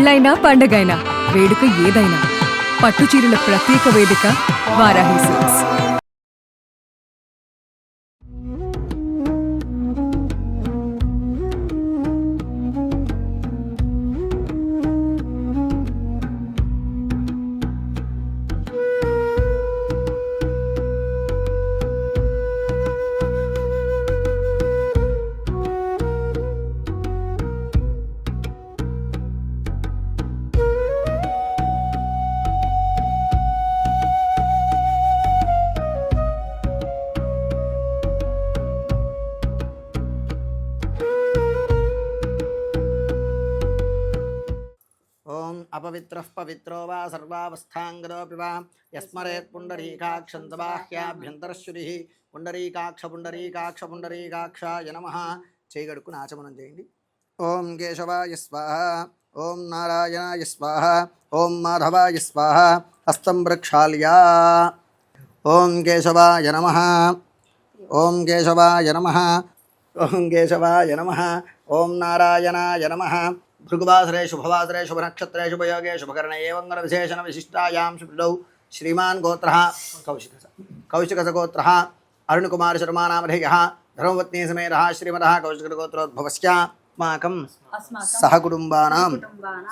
పెళ్ళైనా పండగైనా వేడుక ఏదైనా పట్టుచీరల ప్రత్యేక వేదిక వారాహి సిల్క్స్. ओम अपवित्रः पवित्रो वा सर्वावस्थांगरोऽपि वा यस्मरेत् पुण्डरीकाक्षं बाह्याभ्यन्तरश्रुतिः पुण्डरीकाक्षाय नमः. చేయగడుకుని ఆచమనం చేయండి. ఓం కేశవాయ స్వాహ, ఓం నారాయణాయ స్వాహ, ఓం మాధవాయ స్వాహ. హస్తం ప్రక్షాళ్య. ఓం కేశవాయ నమః, ఓం కేశవాయ నమః, ఓం కేశవాయ నమః, ఓం నారాయణాయ నమః. భృగువాసరే శుభవాసరే శుభనక్షత్రే శుభయోగే శుభకర్ణ ఏవంగన విశేషణ విశిష్టాయాం శుభ్రౌ శ్రీమాన్ గోత్రః కౌశికస గోత్రః అరుణకుమార శర్మా నామధేయః ధర్మపత్నీ సమేతః శ్రీమదః కౌశికగోత్రోద్భవస్య अस्माकं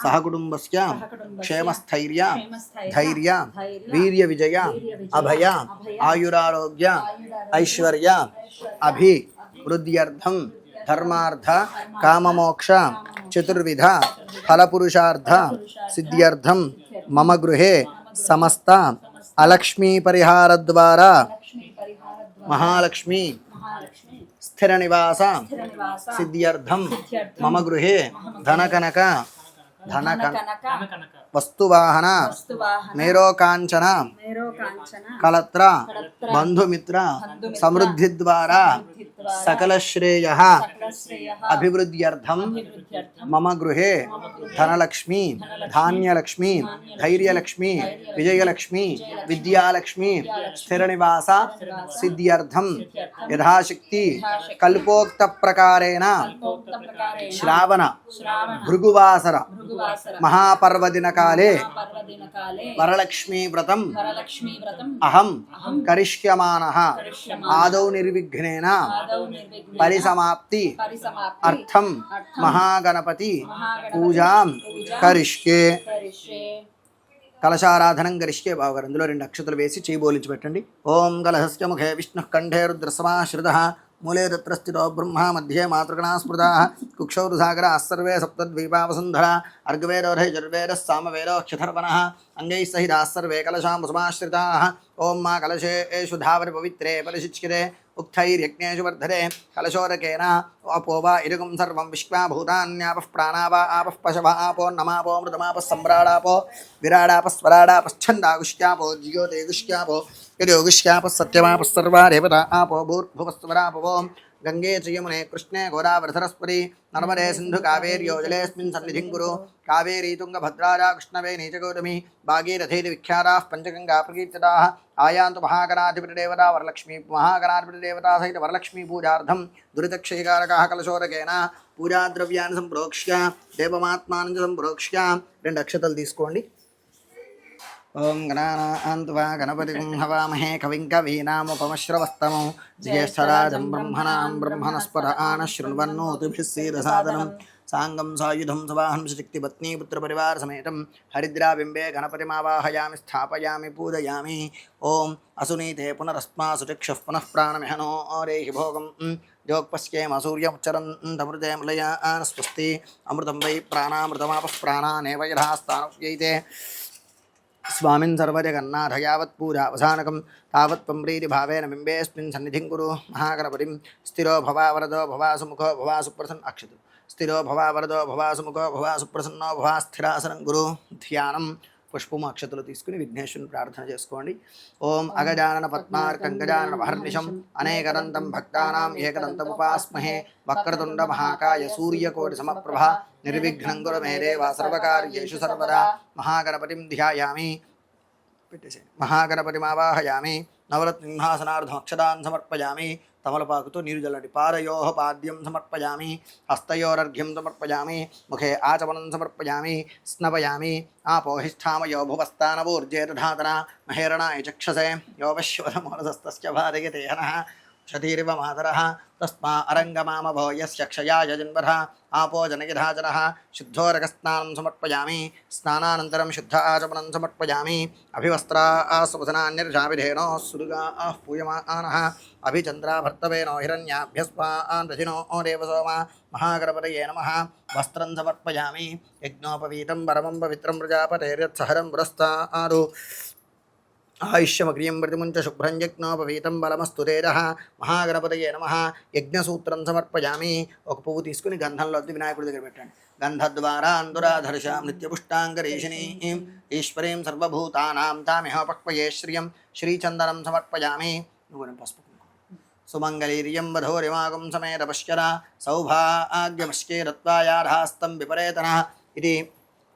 सहकुटुम्बस्य क्षेमस्थैर्य धैर्य वीर्य विजय अभय आयुरारोग्य ऐश्वर्य अभिवृद्ध्यर्थं धर्मार्थ काममोक्ष चतुर्विध फलपुरुषार्थ सिद्ध्यर्थं मम गृहे समस्त अलक्ष्मी परिहार द्वारा महालक्ष्मी स्थिर निवास सिद्ध्यर्थं मम गृहे धनकनक वस्तुवाहन मेरोकांचन कलत्र बंधुमित्र समृद्धि द्वारा सकल श्रेय अभिवृद्ध्यर्थं मम गृहे धनलक्ष्मी धान्यलक्ष्मी धैर्यलक्ष्मी विजयलक्ष्मी विद्यालक्ष्मी स्थिरनिवास सिद्ध्यर्थं यथाशक्ति कल्पोक्त प्रकारेण श्रावण भृगुवासर महापर्वदिन काले वरलक्ष्मी व्रतम् अहं करिष्यमानः आदौ निर्विघ्नेन परिसमाप्ति अर्थं महागणपति पूजां करिष्ये. कलशाराधनं करिष्ये. బావగారు అందులో 2 అక్షతలు వేసి చేయి బోలించి పెట్టండి. ఓం కలహస్య ముఖే విష్ణుః కంఠే రుద్రసమాశ్రితః मूले तत्र स्थितो ब्रह्मा मध्ये मातृगणा स्मृताः कुक्षौरुसागराः सर्वे सप्तद्वीपा वसुन्धरा अर्गवेदोधैर्वेदः सामवेदोऽक्षथर्वणः अंगैः सहिताः सर्वे कलशां समाश्रिताः. ओं मा कलशेषु धावति पवित्रे परिशिच्यते उक्थैर्यज्ञेषु वर्धते कलशोदकेन अपो वा इदगुं सर्वं विश्वा भूतान्यापः प्राणा वा आपः पशवः आपो नमापो मृतमापः सम्राडापो विराडापः स्वराडापश्छन्दागुष्यापो ज्योतिगुष्यापो यदोगुष्यापः सत्यमापः सर्वा देवता आपो भूर्भुवस्वरापवो. गंगे च यमुने कृष्णे गोदावरी सरस्वती नर्मदे सिंधु कावेर्यो जलेऽस्मिन् सन्निधिं कुरु. कावेरी तुंगभद्रा कृष्णवेणी च गौतमी भागीरथीति विख्याताः पंचगंगा प्रकीर्तिताः. आयान्तु महागणाधिपतिदेवता वरलक्ष्मी महागणाधिपतिदेवता सहित वरलक्ष्मी पूजार्थं दुरितक्षयकारकः कलशोदकेन पूजाद्रव्यान् संप्रोक्ष्य देवमात्मानं च संप्रोक्ष्य 2 అక్షతలు తీసుకోండి. ओं गणानान्त्वा गणपतिं हवामहे कविं कवीनामुपमश्रवस्तमो ज्येष्ठराजं ब्रह्मणां ब्रह्मणस्पत आनः शृण्वन्नोतिभिः सीदसादनं साङ्गं सायुधं सवाहं शक्तिपत्नी पुत्रपरिवारसमेतं हरिद्राबिम्बे गणपतिमावाहयामि स्थापयामि पूजयामि. ओं असुनीते पुनरस्मासु चक्षुः पुनः प्राणमिहनो रेहि भोगं योगपश्येम सूर्यमुच्चरन्तमृते मलयान् स्वस्ति अमृतं वै प्राणामृतमापः प्राणानेव यथास्थानव्यैते. स्वामिन् सर्वजगन्नाथ यावत् पूजावसानकं तावत् प्रीतिभावेन बिम्बेऽस्मिन् सन्निधिं कुरु. महागणपतिं स्थिरो भवा वरदो भवा सुमुखो भवा सुप्रसन्न अक्षतु स्थिरो भवा वरदो भवा सुमुखो भवा सुप्रसन्नो भवा स्थिरासनं गुरु. ध्यानं పుష్పము అక్షతలు తీసుకుని విఘ్నేశ్వరుని ప్రార్థన చేసుకోండి. ఓం అగజానన పద్మార్కం గజానన మహర్నిశం అనేకదంతం భక్తానాం ఏకదంతముపాస్మహే వక్రతుండ మహాకాయ సూర్యకోటి సమప్రభ నిర్విఘ్నం కురు మే దేవ సర్వకార్యేషు సర్వదా. మహాగణపతిం ధ్యాయామి. పెట్టేసేయండి. మహాగణపతిమావాహయామి. నవరత్నసింహాసనార్ధం అక్షతాన్ సమర్పయామి. తమలపాకుతో నీరు జల్లండి. పారయోః పాద్యం సమర్పయామి, హస్తయోరర్ఘ్యం సమర్పయామి, ముఖే ఆచమనం సమర్పయామి, స్నపయామి. ఆపోహిష్ఠామయో భువస్థానవూర్జేతధాతన మహేరణాయ చక్షసే యోపశ్వరమోరసస్తస్య భారయతే హనః క్షతీరివ మాతరః తస్మా అరంగమామభో యస్య క్షయాయ జన్మరః ఆపో జనయధాచనః. శుద్ధోరకస్నానం సమర్పయామి, స్నానానంతరం శుద్ధ ఆచమనం సమర్పయామి. అభివస్త్రా ఆసువసనాన్యర్షావిధేనో సురుగా పూయమానః అభిచంద్రాభర్తవేనో హిరణ్యాభ్యస్వాన్ రజినో దేవసోమ మహాగణపతయే నమః. వస్త్రం సమర్పయామి, యజ్ఞోపవీతం పరమం పవిత్రం ప్రజాపతేర్యత్సహరం పురస్తాదు. ఆయుష్యమగ్రియం ప్రతిముంచ శుభ్రం యజ్ఞోపవీతం బలమస్తు తేజః మహాగణపతయే నమః. యజ్ఞసూత్రం సమర్పయామి. ఒక పువ్వు తీసుకుని గంధంలో అద్ది వినాయకుడి దగ్గర పెట్టండి. గంధద్వారా అందురాధర్షాం నిత్యపుష్టాంగరీషిణీం ఈశ్వరీం సర్వభూతానాం తామిహోపక్వయే శ్రియం శ్రీచందనం సమర్పయామి. నువ్వు పసుపు సుమంగళీర్యం వధోరిమాగం సమేత పశ్చర సౌభాగ్యమశ్చేరత్వాయాధాస్తం విపరేతన. ఇది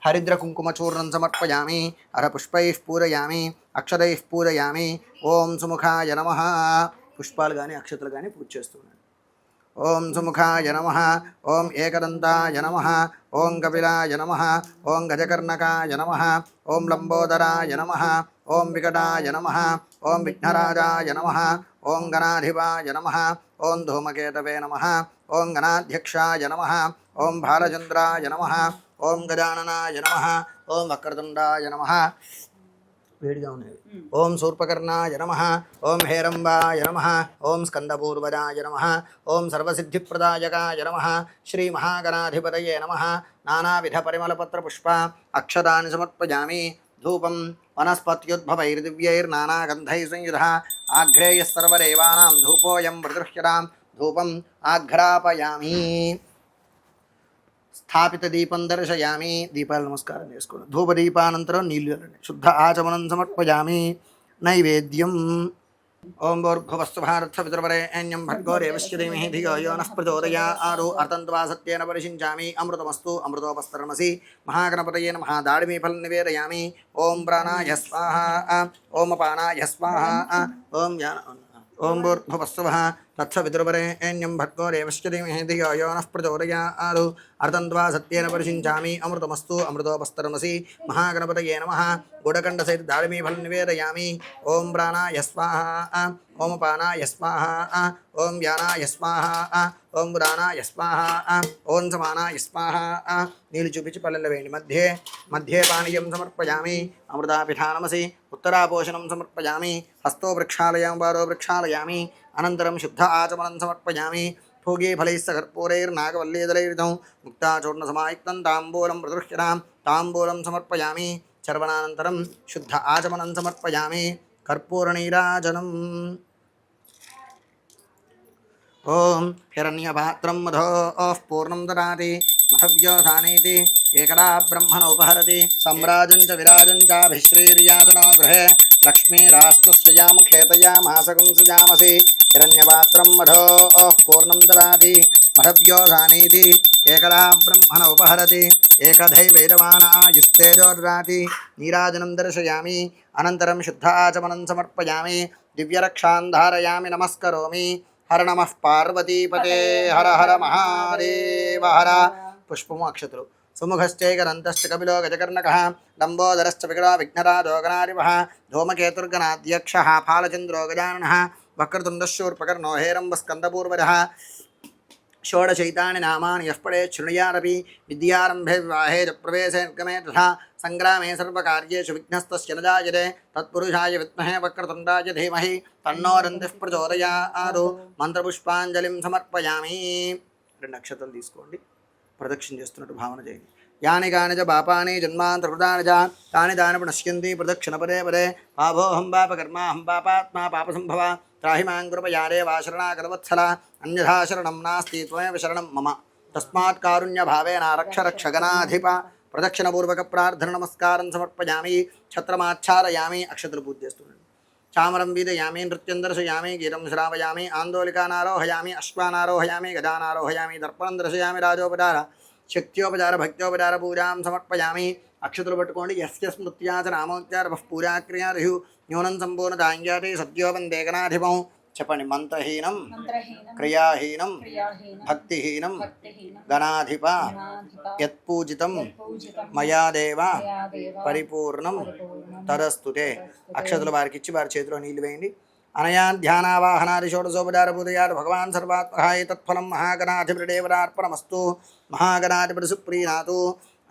హరిద్రకుంకుమచూర్ణం సమర్పయామి. అరపుష్పైః పూరయామి, అక్షరైః పూరయామి. ఓం సుముఖాయ నమః. పుష్పాలు కానీ అక్షతలు కానీ పూజ చేస్తున్నాను. ఓం సుముఖాయ నమః, ఓం ఏకదంతాయ నమః, ఓం కపిలాయ నమః, ఓం గజకర్ణకాయ నమః, ఓం లంబోదరాయ నమః, ఓం వికటాయ నమః, ఓం విఘ్నరాజాయ నమః, ఓం గణాధిపాయ నమః, ఓం ధూమకేతవే నమః, ఓం గణాధ్యక్షాయ నమః, ఓం బాలచంద్రాయ నమః, ఓం గజాననాయ నమః, ఓం వక్రతుండాయ నమః. వేడిగా ఉన్నది. ఓం శూర్పకర్ణాయ నమః, ఓం హేరంబాయ నమః, ఓం స్కందపూర్వజాయ నమః, ఓం సర్వసిద్ధిప్రదాయకాయ నమః. శ్రీ మహాగణాధిపతయే నమః. నానావిధ పరిమళపత్ర పుష్ప అక్షతాని సమర్పయామి. ధూపం వనస్పత్యుద్భవైర్దివ్యైర్నానాగంధైः సంయుధः ఆఘ్రేయः సర్వదేవానాం ధూపోయం ప్రదృశ్యతాం. ధూపం ఆఘ్రాపయామి. స్థాపిత దీపం దర్శయామి. దీపాలు నమస్కారం చేసుకోండి. ధూపదీపానంతరం నీళ్ళు చల్లండి. శుద్ధ ఆచమనం సమర్పయామి. నైవేద్యం. ఓం భూర్భువస్సు భారత పితృవరేణ్యం భర్గో దేవస్య ధీమహి ధియో యో నః ప్రచోదయాత్. అర్తంత్వా సత్యేన పరిషించామి. అమృతమస్తు అమృతోపస్తరణమసి. మహాగణపతయే నమః. దాడిమీ ఫలం నివేదయామి. ఓం ప్రాణాయ స్వాహా, ఓం అపానాయ స్వాహా, ఓం ఓం భూర్భువస్సువః తత్సవితుర్వరేణ్యం భర్గో దేవస్య ధీమహి ధియో యో నః ప్రచోదయాత్. అర్తంత్వా సత్యేన పరిషించామి. అమృతమస్తు అమృతోపస్తరణమసి. మహాగణపతయే నమః. గుడకండసహిత దాడిమీ ఫలం నివేదయామి. ఓం ప్రాణాయ స్వాహా, ఓం అపానాయ స్వాహా, ఓం వ్యానాయ స్వాహా, ఓం పురాణాయ స్వాహా, ఓం సమానాయ స్వాహా. నీళ్ళు చూపించి పల్లెల్లో వేయండి. మధ్యే పానీయం సమర్పయామి. అమృతాపిఠానమసి. ఉత్తరాపోషణం సమర్పయామి. హస్తో వృక్షాలయాం వారో వృక్షాలయామి. అనంతరం శుద్ధ ఆచమనం సమర్పయామి. భోగే ఫలైస్స కర్పూరైర్నాగవల్లీదలైర్తం ముక్తాచూర్ణసమాయుక్తం తాంబూలం ప్రదృశ్యతాం. తాంబూలం సమర్పయామి. చర్వణానంతరం శుద్ధ ఆచమనం సమర్పయామి. కర్పూరనీరాజనం. ఓం హిరణ్యపాత్రం మధోః పూర్ణం దదాతి మహవ్యోధానేతి ఏకదా బ్రహ్మణోపహరతి. సమ్రాజం చ విరాజం చాభిశ్రీర్యాసనో గృహే లక్ష్మీరాష్ట్రస్య ముఖేతయామాసకం సుజామసి. హిరణ్యపాత్రం మధోః పూర్ణం దదాతి మహవ్యోధానేతి ఏకదా బ్రహ్మణోపహరతి. ఏకధైవేదమానాయుస్తేజో దదాతి. నీరాజనం దర్శయామి. అనంతరం శుద్ధ ఆచమనం సమర్పయామి. దివ్యరక్షాన్ ధారయామి. నమస్కరోమి. హర నమః పార్వతీపతే. హర హర మహాదేవ హర. పుష్పము అక్షతులు. సుముఖశ్చైకదంతశ్చ కపిలో గజకర్ణకః లంబోదరశ్చ వికటో విఘ్నరాజో గణాధిపః ధూమకేతుర్గణాధ్యక్షः ఫాలచంద్రో గజాననः వక్రతుండశూర్పకర్ణో హేరంబస్కందపూర్వజः. షోడశైతాని నామాని యః పఠేత్ శృణుయాదపి. విద్యారంభే వివాహే చ ప్రవేశే నిర్గమే తథా సంగ్రామే సర్వకార్యేషు విఘ్నస్తస్య న జాయతే. తత్పురుషాయ విద్మహే వక్రతుండాయ ధీమహి తన్నో దంతిః ప్రచోదయాత్. మంత్రపుష్పాంజలిం సమర్పయామి. 2 అక్షతలు తీసుకోండి. ప్రదక్షిణ చేస్తున్నట్టు భావన చేయండి. యాని కాని చ పాపాని జన్మాంతర్కృతాని చ తాని తాని పునశ్యంతి ప్రదక్షిణ పదే పదే. పాపోహం పాపకర్మాహం పాపాత్మా పాపసంభవ. త్రాహి మాం కృపయా దేవా శరణాగతవత్సల. అన్యథా శరణం నాస్తి త్వమేవ శరణం మమ. తస్మాత్ కారుణ్యభావేన రక్ష రక్ష గణాధిప. ప్రదక్షిణపూర్వక ప్రార్థన నమస్కారం సమర్పయామి. ఛత్రమాచ్ఛాదయామి. అక్షతలు పూజ చేస్తున్నాను. చామరం వీదయామి. నృత్యం దర్శయామి. గీతం శ్రావయామి. ఆందోళికానారోహయామి. అశ్వానారోహయామి. గజానారోహయామి. దర్పణం దర్శయామి. రాజోపచార శక్త్యోపచార భక్త్యోపచార పూజాం సమర్పయామి. అక్షతులు పట్టుకోండి. యస్య స్మృత్యాచ నామోచ్చార బహ్ పూజాక్రియా రిహు న్యూనం సంపూర్ణతాంగ్యాతి సద్యో వందే గణాధిపం. చెప్పండి. మంత్రహీనం మంత్రహీనం క్రియాహీనం క్రియాహీనం భక్తిహీనం భక్తిహీనం గణాధిప గణాధిప యత్పూజితం పూజితం మయా దేవ మయా దేవ పరిపూర్ణం పరిపూర్ణం తదస్తుతే. అక్షతలు వారికి ఇచ్చి వారి చేతిలో నీళ్లు వేయండి. అనయా ధ్యానావాహనాది షోడశోపచార పూజయాడు భగవాన్ సర్వాత్మహాయ తత్ఫలం మహాగణాధిపతిదేవతార్పణమస్తు. మహాగణాధిపతి సుప్రీనాథు.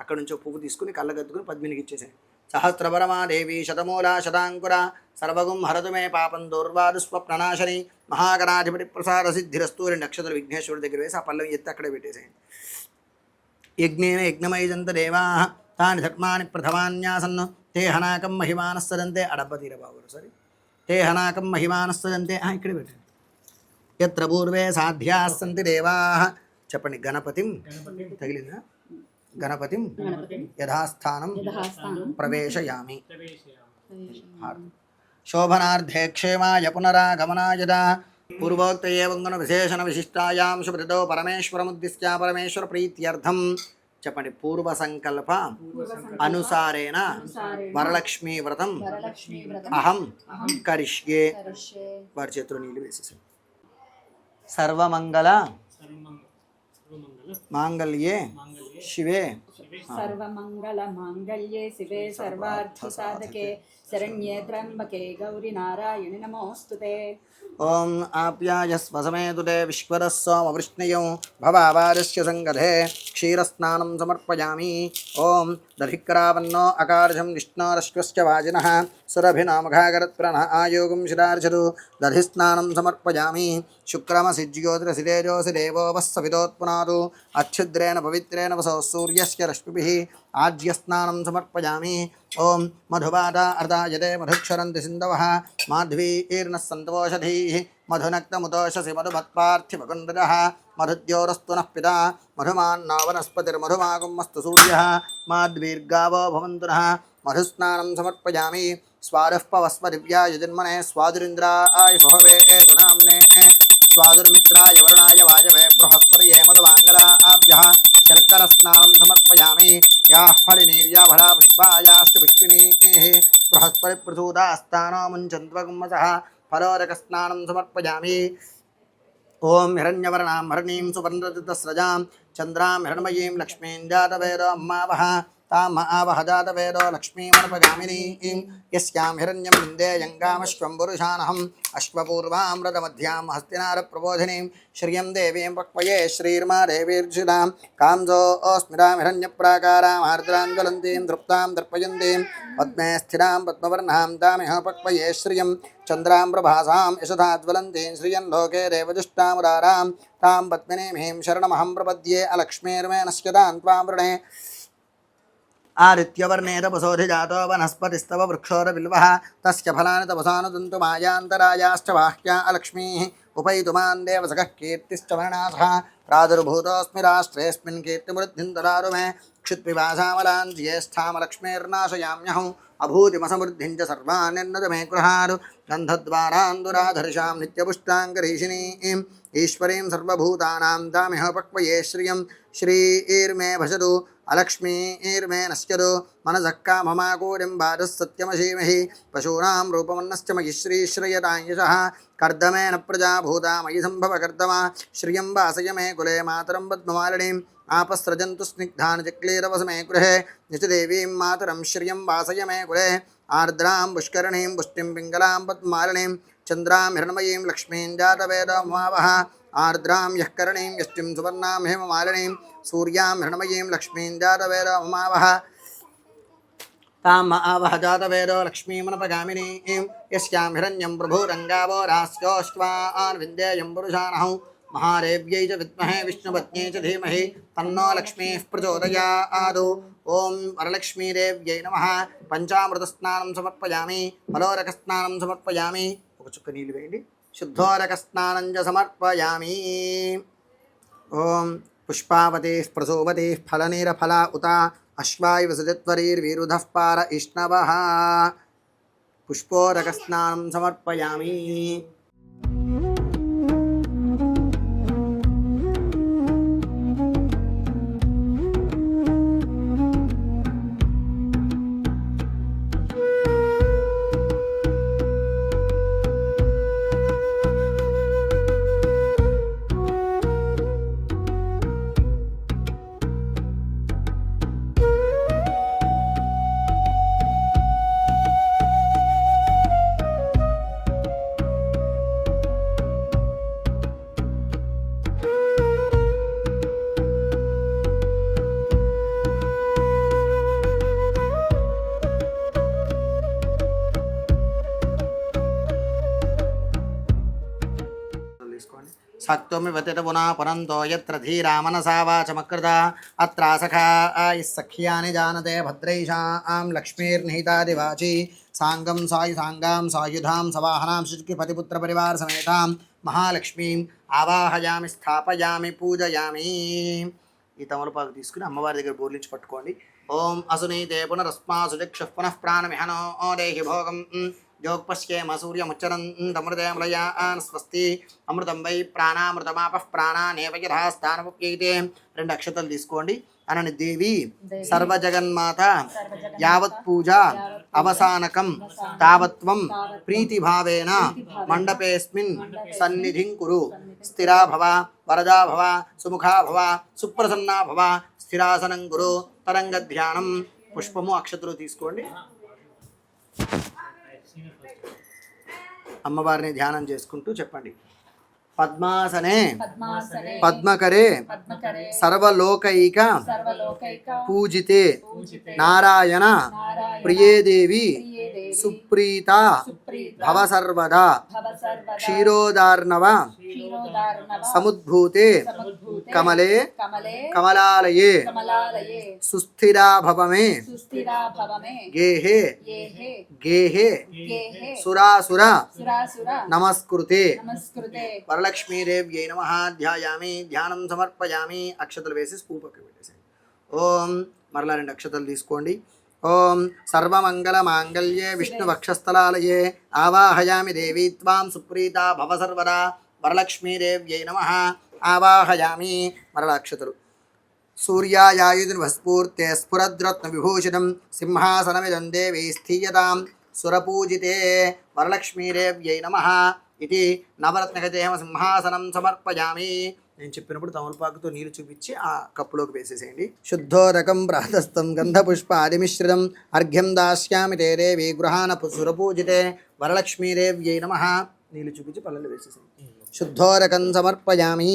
అక్కడి నుంచి ఒక పువ్వు తీసుకుని కళ్ళగద్దుకుని పద్మినికి ఇచ్చేసాయి. సహస్రవరమా దేవి శతమూలా శతాంకుర సర్వగుం హరతు మే పాపం దౌర్వాదు స్వప్ననాశని. మహాగణాధిపతి ప్రసాద సిద్ధిరస్తు. 2 అక్షతలు విఘ్నేశ్వరుడి దగ్గర వేసి ఆ పల్లవి ఎత్తి అక్కడే పెట్టేసేయండి. యజ్ఞేన యజ్ఞమయజంత దేవా తాని ధర్మాని ప్రథమాన్యాసన్ను తే హనాకం మహిమానస్తదంతే. అడబ్బ తీరబాబురు సరే. తే హనాకం మహిమానస్తదంతే. ఇక్కడే పెట్టండి. ఎత్ర పూర్వే సాధ్యాస్సంతి దేవా. చెప్పండి. గణపతిం తగిలిందా? గణపతిం యథాస్థానం ప్రవేశయామి. శోభనార్థే క్షేమాయ పునరాగమనాయ పూర్వోక్త ఏవంగన విశేషణ విశిష్టాయాం శుభృతో పరమేశ్వరముద్దిశ్య పరమేశ్వర ప్రీత్యర్థం. చెప్పండి. పూర్వ సంకల్ప అనుసారేణ వరలక్ష్మీ వ్రతం అహం కరిష్యే. వారి చేతిలో నీళ్ళు వేసేసారు. సర్వమంగళ మాంగళ్యే శివే సర్వమంగళ మాంగళ్యే శివే సర్వార్థ సాధకే శరణ్యే త్ర్యంబకే గౌరీ నారాయణి నమోస్తుతే. ఓం ఆప్యాయస్వ సమేతుతే విశ్వరः సోమవృష్ణయో భవావారస్య సంగధే క్షీరస్నానం సమర్పయామి. ఓం దధిక్రావన్నో అకార్జం విష్ణోరశ్వస్య వాజినః సురభినామఘాగరత్ప్రణ ఆయోగం శిరార్చదు. దధిస్నానం సమర్పయామి. శుక్రమసి జ్యోతిరసితేజోసి దేవో వస్సవితోత్పునాదు. అచ్ఛిద్రేణ పవిత్రేణ వసో సూర్యస్య రశ్మిభిః ఆజ్యస్నానం సమర్పయామి. ఓం మధువాద అర్ధాయతే మధుక్షరంతి సింధవః మాధ్వీర్నః సంతోషధీః మధునక్తముతోషసి మధుమత్పార్థివకుండజః మధుద్యోరస్తు నః పితా మధుమాన్నో వనస్పతిర్మధుమాగుమస్తు సూర్యః మాద్వీర్గావో భవంతు నః. మధుస్నానం సమర్పయామి. స్వాదుః పవస్వ దివ్యాయ జన్మనే స్వాదురింద్రాయ సుహవే ఏతునామ్నే స్వాదుర్మిత్రాయ వరుణాయ వాయవే బృహస్పతయే మధుమాంగళాభ్యః శర్కరస్నానం సమర్పయామి. యాః ఫలినీర్యా ఫలా పుష్పాయాశ్చ పుష్పిణీః బృహస్పతి ప్రసూతాస్తానో ముంచన్త్వగుమ్మసః ఫలోదకస్నానం సమర్పయామి. ఓం హిరణ్యవర్ణాం హరణీం సువర్ణరజతస్రజాం చంద్రాం హిరణ్మయీం లక్ష్మీం జాతవేదో అమ్మావహ తామ ఆవహ జాతవేదో లక్ష్మీమర్పగామినీం. యస్యాం హిరణ్యం విందేయంగామశ్వం పురుషానహం అశ్వపూర్వామృతమధ్యాం హస్తినార ప్రబోధినీం శ్రియం దేవీం పక్వయే శ్రీర్మా దేవీర్జితాం కాంజోస్మిరాం హిరణ్యప్రాకారాం ఆర్ద్రాం జ్వలంతీం తృప్తాం దర్పయంతీం పద్మే స్థిరాం పద్మవర్ణాం తామిహ పక్వయే శ్రియం చంద్రాం ప్రభాసాం యశథాజ్వలంతీం శ్రియం లోకే దేవజుష్టాముదారాం తాం పద్మినీమీం శరణమహం ప్రపద్యే అలక్ష్మీర్మే నశ్యతాం త్వాం వృణే. ఆదిత్యవర్ణే తపసోధి జాతో వనస్పతిస్తవ వృక్షోరవిల్వః తస్య ఫలాని తపసానుదంతు మాయాంతరాయాశ్చ బాహ్యా అలక్ష్మీః ఉపైతుమాన్ దేవసఖః కీర్తిశ్చ వర్ణాసః ప్రాదుర్భూతోऽస్మి రాష్ట్రేऽస్మిన్ కీర్తిమృద్ధిం దదాతు మే క్షుత్పిపాసామలాన్ జ్యేష్ఠామలక్ష్మీర్నాశయామ్యహం అభూతిమసమృద్ధిం చ సర్వాన్యన్నదు మే గృహారు గంధద్వారాందురాధర్షాం నిత్యపుష్టాంగరీషిణీం ఈశ్వరీం సర్వభూతానాం తామిహ పక్వయే శ్రియం శ్రీర్మే భజతు అలక్ష్మీర్మే నశ్యతు మనసః కామమాకూరిం బాధః సత్యమశీమహి పశూనాం రూపమన్నశ్చ మయి శ్రీశ్రయతాం యశః కర్దమేన ప్రజాభూతా మయి సంభవ కర్దమా శ్రియం వాసయ మే కులే మాతరం పద్మమాలినీం ఆపస్రజంతు స్నిగ్ధాన్ చక్లీరవస మే గృహే నిచదేవీం మాతరం శ్రియం వాసయ మే కులే ఆర్ద్రాం పుష్కరణీం పుష్టిం పింగళాం పద్మమాలినీం చంద్రాం హిరణ్మయీం లక్ష్మీం జాతవేదో మమావహ ఆర్ద్రాం యః కరణీం యష్టిం సువర్ణాం హేమమాలినీం సూర్యాం హిరణ్మయీం లక్ష్మీం జాతవేదో మమావహ తాం ఆవహ జాతవేదో లక్ష్మీమనపగామినీం యస్యాం హిరణ్యం ప్రభురంగావో రాస్యోష్వాన్ విందేయం పురుషానహం మహాదేవ్యై చ విద్మహే విష్ణుపత్న్యై చ ధీమహి తన్నో లక్ష్మీః ప్రచోదయాదు. ఓం వరలక్ష్మీదేవ్యై నమః. పంచామృతస్నానం సమర్పయామి. ఫలోరకస్నానం సమర్పయామి. ఒక చుక్క నీళ్ళు వేయండి. శుద్ధోరకస్నానం చ సమర్పయామి. ఓం పుష్పావతీః ప్రసూవతీః ఫలనీరఫలా ఉత అశ్వాయ విసజత్వరీర్విరుధః పార ఇష్ణవః. పుష్పోరకస్నానం సమర్పయామి. सक्तोमि वतित पुनः परन्तो यत्र धीरा मनसा वाचमकृता अत्र सखा सख्यानि जानते भद्रैषां लक्ष्मीर्निहितादिवाची साङ्गं सायुधां सायुधां सवाहनां शुचिपतिपुत्रपरिवारसमेतां महालक्ष्मीम् आवाहयामि स्थापयामि पूजयामि। ఈ తమలపాకు తీసుకుని అమ్మవారి దగ్గర బోర్లించి పట్టుకోండి. ఓం అసునీతే పునరస్మాసు చక్షుః పునః ప్రాణమిహనో దేహి భోగం జోగపశ్యేమ సూర్యముచ్చరంతమృతమలయాన్ స్వస్తి అమృతం వై ప్రాణామృతమాపః ప్రాణానేవ యథాస్థానముప్యైతే. 2 అక్షతలు తీసుకోండి. అనని దేవి సర్వజగన్మాత యావత్ పూజ అవసానకం తావత్వం ప్రీతిభావేన మండపేస్మిన్ సన్నిధిం కురు. స్థిరా భవ వరదా భవ సుముఖా భవ సుప్రసన్నా భవ స్థిరాసనం గురు. తరంగ ధ్యానం. పుష్పము అక్షతలు తీసుకోండి. అమ్మవారిని ధ్యానం చేసుకుంటూ చెప్పండి. పద్మాసనే పద్మకరే సర్వలోకైక పూజితే నారాయణ ప్రియే దేవి సుప్రీత భవ సర్వదా క్షీరోదార్ణవ సముద్భూతే కమలే కమలాలయే సుస్థిరా భవమే గేహే గేహే సురాసుర నమస్కృతే. వరలక్ష్మీదేవ్యై నమః. ధ్యాయామి ధ్యానం సమర్పయామి. అక్షతలు వేసి స్పూన్ పక్కన పెట్టేసేయండి. ఓం మరలా 2 అక్షతలు తీసుకోండి. ఓం సర్వమంగళ మాంగళ్యే విష్ణువక్షస్థలాలయే ఆవాహయామి దేవీ త్వాం సుప్రీతా భవ సర్వదా. వరలక్ష్మీదేవ్యై నమః. ఆవాహయామి. మరలా అక్షతలు. సూర్యాయాయుధస్ఫూర్తే స్ఫురద్రత్న విభూషితం సింహాసనమిదం దేవీ స్థీయతాం సురపూజితే. వరలక్ష్మీదేవ్యై నమః ఇది నవరత్నగజేమ సింహాసనం సమర్పయామి. నేను చెప్పినప్పుడు తమలపాకుతో నీళ్ళు చూపించి ఆ కప్పులోకి వేసేసేయండి. శుద్ధోరకం ప్రాతస్థం గంధపుష్పాదిమిశ్రితం అర్ఘ్యం దాస్యామి తే దేవి గృహాన సురపూజితే. వరలక్ష్మీదేవ్యై నమః. నీళ్ళు చూపించి పళ్ళలో వేసేసేయండి. శుద్ధోరకం సమర్పయామి.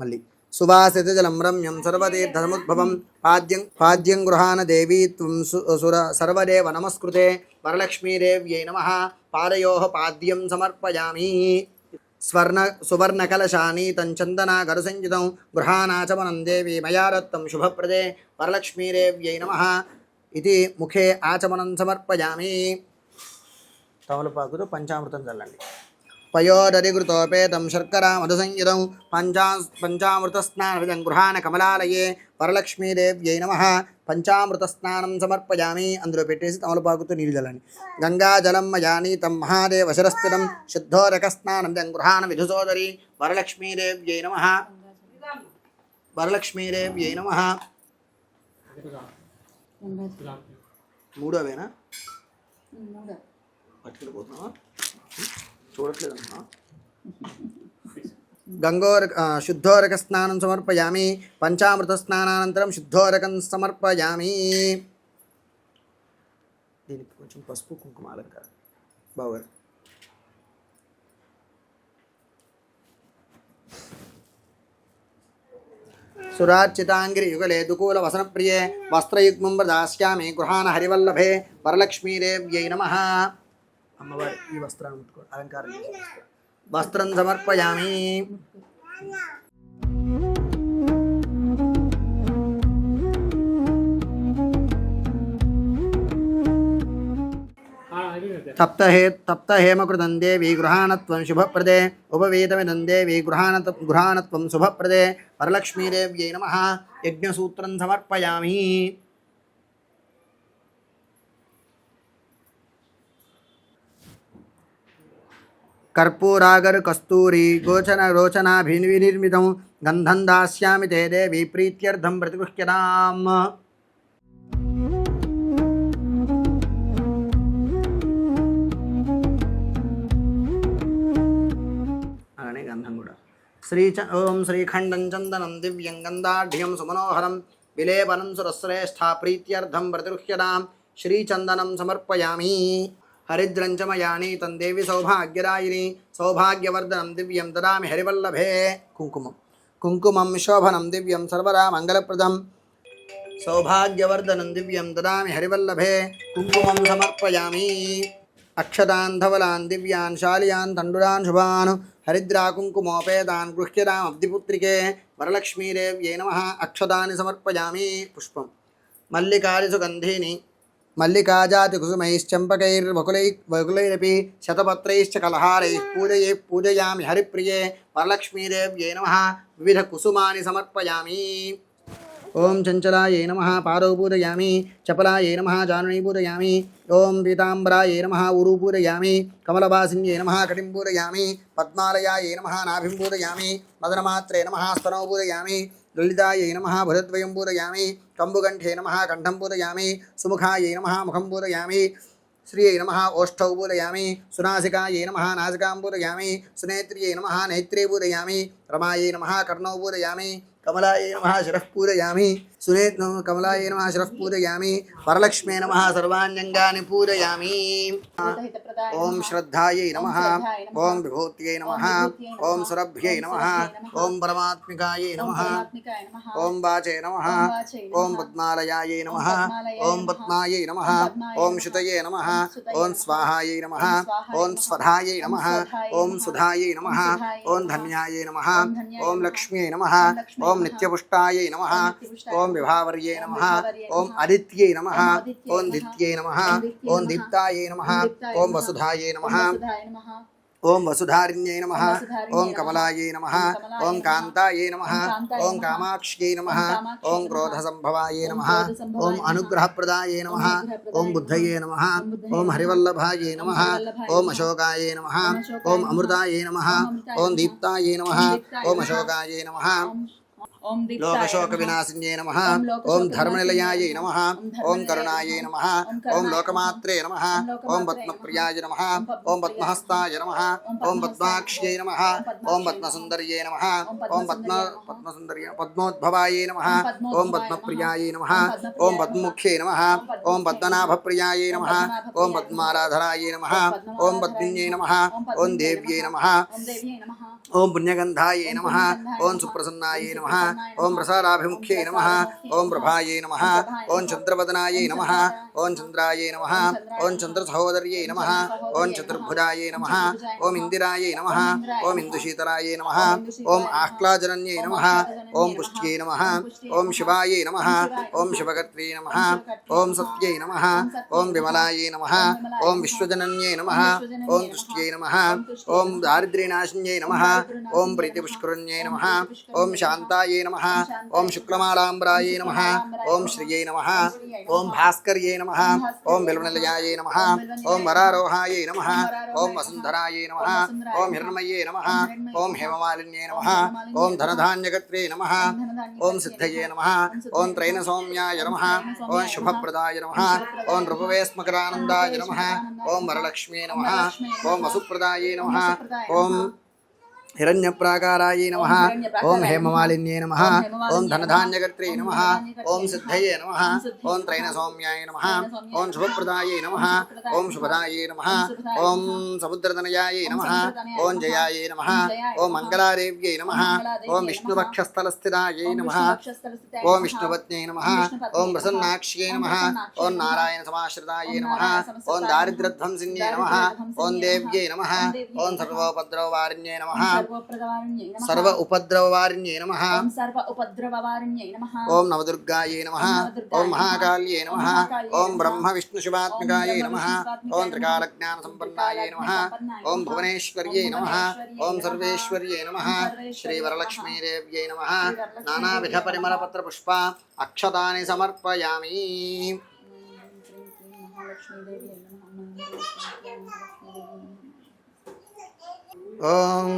మళ్ళీ సువాసిత జలం రమ్యం సర్వతీర్థసముద్భవం పాద్యం గృహాన దేవీ త్వం సుర సర్వదేవ నమస్కృతే. వరలక్ష్మీదేవ్యై నమః. పాదయోః పాద్యం సమర్పయామి. సువర్ణకలశానీతం చందనాగరుసంయుతం గృహానాచమనం దేవి మయా దత్తం శుభప్రదే. వరలక్ష్మీదేవ్యై నమః ఇది ముఖే ఆచమనం సమర్పయామి. తమలపాకుతో పంచామృతం చల్లండి. పయోదరిఘృతోపేతం శర్కరా మధుసంయుతం పంచామృత స్నానం గృహాన కమలాలయే. వరలక్ష్మీదేవ్యై నమః. పంచామృత స్నానం సమర్పయామి. అందులో పెట్టేసి తమలపాకుతో నీళ్ళు చల్లండి. గంగాజలం మయానీతం మహాదేవ శిరస్థితం శుద్ధోరక స్నానం గృహాన విధుసోదరి. వరలక్ష్మీదేవ్యై నమః. వరలక్ష్మీదేవ్యై నమః. 3వేనా పట్టుకెళ్ళిపోతున్నావా? చూడట్లేదమ్మా. శుద్ధోరక స్నానం సమర్పయామి. పంచామృత స్నానానంతరం శుద్ధోరకం సమర్పయామి. దీనికి కొంచెం పసుపు కుంకుమ అలంకారం బావగారు. సురార్చితాంగిరి యుగలే దుకూల వసన ప్రియే వస్త్రయుగ్మం దాస్యామి గృహాన హరివల్లభే. వరలక్ష్మీదేవ్యై నమః. అమ్మవారి ఈ వస్త్రాన్ని ముట్టుకో అలంకారం వస్త్రం సమర్పయామి. తప్తహేమకృతం దేవి గృహాణత్వం శుభప్రదే. ఉపవేతమిదం దేవి గృహాణత్వం శుభప్రదే. వరలక్ష్మీదేవ్యై నమః. యజ్ఞసూత్రం సమర్పయామి. కర్పూరాగర్ కస్తూరి రోచనాభినిర్మితం గంధం దాస్యామి తే దేవి ప్రీత్యర్థం ప్రతిగృహ్యతాం. అలానే గంధం కూడా. ఓం శ్రీఖండం చందనం దివ్యం గంధాఢ్యం సుమనోహరం విలేపనం సురశ్రేష్ఠ ప్రీత్యర్థం ప్రతిగృహ్యతాం. శ్రీచందనం సమర్పయామి. హరిద్రంచమయానీతం దేవి సౌభాగ్యదాయిని సౌభాగ్యవర్ధనం దివ్యం దదామి హరివల్లభే. కుంకుమం శోభనం దివ్యం సర్వదా మంగళప్రదం సౌభాగ్యవర్ధనం దివ్యం దదామి హరివల్లభే. కుంకుమం సమర్పయామి. అక్షతాన్ ధవలాన్ దివ్యాన్ శాలియాన్ తండురాన్ శుభాన్ హరిద్రాకుంకుమోపేతాన్ గృహ్యతామబ్ధిపుత్రికే వరలక్ష్మీదేవ్యై నమః అక్షతాని సమర్పయామి. పుష్పం మల్లికాది సుగంధీని మల్లికాజాతి కుసుమైశ్చంపకైర్వకులైరపి శతపత్రైశ్చ కలహారైః పూజయామి హరిప్రియే వరలక్ష్మీదేవ్యై నమః వివిధ కుసుమాని సమర్పయామి. ఓం చంచలాయై నమః పాదౌ పూజయామి. చపలాయై నమః జానునీ పూజయామి. ఓం పీతాంబరాయై నమః ఊరు పూజయామి. కమలవాసిన్యై నమః కటిం పూజయామి. పద్మాలయాయై నమః నాభిం పూజయామి. మదనమాత్రే నమః స్తనౌ పూజయామి. లలితాయై నమః భుజద్వయం పూజయామి. కంబుకంఠే నమః కంఠం పూజయామి. సుముఖాయై నమః ముఖం పూజయామి. శ్రీయై నమః ఓష్ఠౌ పూజయామి. సునాసికాయై నమః నాసికాం పూజయామి. సునేత్ర్యై నమః నేత్రే పూజయామి. రమాయై నమః కర్ణౌ పూజయామి. కమలాయై నమః శిరః పూజయామి. కమలాయై నమః శిరః పూజయామి. వరలక్ష్మ్యై నమః సర్వాణ్యంగాని పూజయామి. ఓం శ్రద్ధాయై నమః. ఓం విభూత్యై నమః. ఓం సురభ్యై నమః. ఓం పరమాత్మికాయై నమః. ఓం వాచై నమః. ఓం పద్మాలయాయై నమః. ఓం పద్మాయై నమః. ఓం శుతయే నమః. ఓం స్వాహాయై నమః. ఓం స్వధాయై నమః. ఓం సుధాయై నమః. ఓం ధన్యాయై నమః. ఓం లక్ష్మ్యై నమః. ఓం నిత్యపుష్టాయై నమః. ఓం విభావర్యై నమః. ఓం ఆదిత్యై నమః. ఓం దిత్యై నమః. ఓం దీప్తాయై నమః. ఓం వసుధాయై నమః. ఓం వసుధారిణ్యై నమః. ఓం కమలాయై నమః. ఓం కాంతాయై నమః. ఓం కామాక్ష్యై నమః. ఓం క్రోధసంభవాయై నమః. ఓం అనుగ్రహప్రదాయై నమః. ఓం బుద్ధయే నమః. ఓం హరివల్లభాయై నమః. ఓం అశోకాయై నమః. ఓం అమృతాయై నమః. ఓం దీప్తాయై నమః. ఓం అశోకాయై నమః. లోకశోక వినాశిన్యై నమః. ఓం ధర్మనిలయాయై నమః. ఓం కరుణాయై నమః. ఓం లోకమాత్రే నమః. ఓం పద్మప్రియాయ నమః. ఓం పద్మహస్తాయ నమః. ఓం పద్మాక్ష్యై నమః. ఓం పద్మసుందర్యై నమః. ఓం పద్మోద్భవాయై నమః. ఓం పద్మప్రియాయై నమః. ఓం పద్మముఖ్యై నమః. ఓం పద్మనాభప్రియాయై నమః. ఓం పద్మారాధరాయై నమః. ఓం పద్మిన్యై నమః. ఓం దేవ్యై నమః. ఓం పుణ్యగంధాయై నమః. ఓం సుప్రసన్నాయై నమః. ఓం ప్రసారాభిముఖ్యై నమః. ఓం ప్రభాయై నమః. ఓం చంద్రవదనాయై నమః. ఓం చంద్రాయై నమః. ఓం చంద్రసహోదర్యై నమః. ఓం చతుర్భుజాయై నమః. ఓం ఇందిరాయై నమః. ఓం ఇందుశీతలాయై నమః. ఓం ఆహ్లాదనన్యై నమః. ఓం పుష్ట్యై నమః. ఓం శివాయై నమః. ఓం శివకర్త్రే నమః. ఓం సత్యై నమః. ఓం విమలాయై నమః. ఓం విశ్వజనన్యై నమః. ఓం తుష్ట్యై నమః. ఓం దారిద్ర్యనాశిన్యై నమః. ఓం ప్రీతిపుష్కరుణ్యై నమః. ఓం శాంతాయై నమః. ఓం శుక్లమాలాంబరాయై నమః. ఓం శ్రియై నమః. ఓం భాస్కర్యై నమః. ఓం బిల్వనిలయాయై నమః. ఓం వరారోహాయై నమః. ఓం వసుంధరాయై నమః. ఓం హిరణ్మయే నమః. ఓం హేమమాలిన్యై నమః. ఓం ధనధాన్యకర్త్రే నమః. ఓం సిద్ధయే నమః. ఓం త్రైణసౌమ్యాయ నమః. ఓం శుభప్రదాయ నమః. ఓం నృపవేస్మకరానందాయ నమః. ఓం వరలక్ష్మ్యై నమః. ఓం వసుప్రదాయై నమః. ఓం హిరణ్యప్రాకారాయై నమః. ఓం హేమమాలిన్యై నమః. ఓం ధనధాన్యకర్త్రే నమః. ఓం సిద్ధయే నమః. ఓం త్రైణసౌమ్యాయ నమః. ఓం శుభప్రదాయై నమః. ఓం శుభదాయై నమః. ఓం సముద్రతనయాయై నమః. ఓం జయాయై నమః. ఓం మంగళాదేవ్యై నమః. ఓం విష్ణువక్షస్థలస్థితాయై నమః. ఓం విష్ణుపత్న్యై నమః. ఓం ప్రసన్నాక్ష్యై నమః. ఓం నారాయణ సమాశ్రితాయై నమః. ఓం దారిద్ర్యధ్వంసిన్యై నమః. ఓం దేవ్యై నమః. ఓం సర్వోపద్రవవారిణ్యై నమః. సర్వ ఉపద్రవవారిణ్యై నమః. ఓం నవదుర్గాయై నమః. ఓం మహాకాళ్యై నమః. ఓం బ్రహ్మ విష్ణు శివాత్మికాయై నమః. ఓం త్రికాలజ్ఞాన సంపన్నాయై నమః. ఓం భువనేశ్వర్యై నమః. ఓం సర్వేశ్వర్యై నమః. శ్రీ వరలక్ష్మీదేవ్యై నమః. నానావిధ పరిమళ పత్ర పుష్ప అక్షతాని సమర్పయామి. ఓం